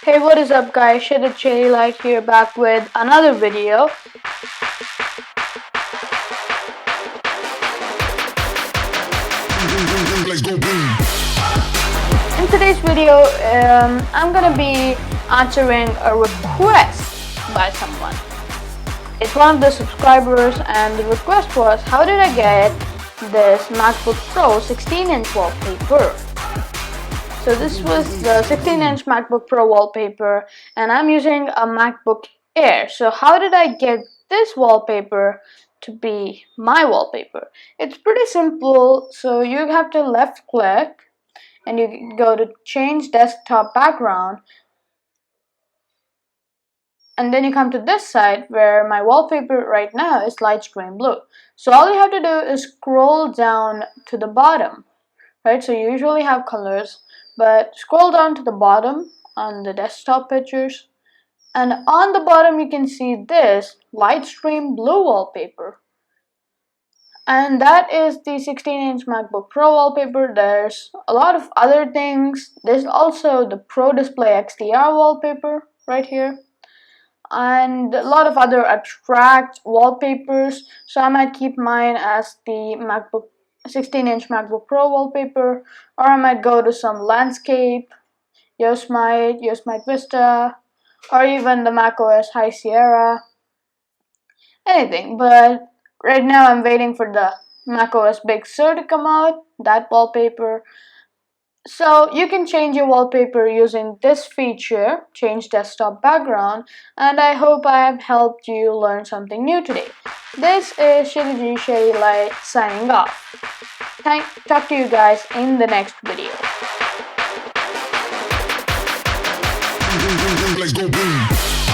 Hey, what is up guys, kshitij here back with another video. In today's video, I'm gonna be answering a request by someone. It's one of the subscribers and the request was, how did I get this MacBook Pro 16-inch wallpaper? So this was the 16-inch MacBook Pro wallpaper and I'm using a MacBook Air. So how did I get this wallpaper to be my wallpaper? It's pretty simple. So you have to left click and you go to change desktop background, and then you come to this side where my wallpaper right now is light screen blue. So all you have to do is scroll down to the bottom, right? So you usually have colors, but scroll down to the bottom on the desktop pictures, and on the bottom you can see this light stream blue wallpaper, and that is the 16-inch MacBook Pro wallpaper. There's a lot of other things. There's also the Pro Display XDR wallpaper right here, and a lot of other abstract wallpapers. So I might keep mine as the 16-inch MacBook Pro wallpaper, or I might go to some landscape, Yosemite Vista, or even the macOS High Sierra, anything. But right now I'm waiting for the macOS Big Sur to come out, that wallpaper. So you can change your wallpaper using this feature, change desktop background, and I hope I have helped you learn something new today. This is kshitij signing off. Talk to you guys in the next video. Let's go boom.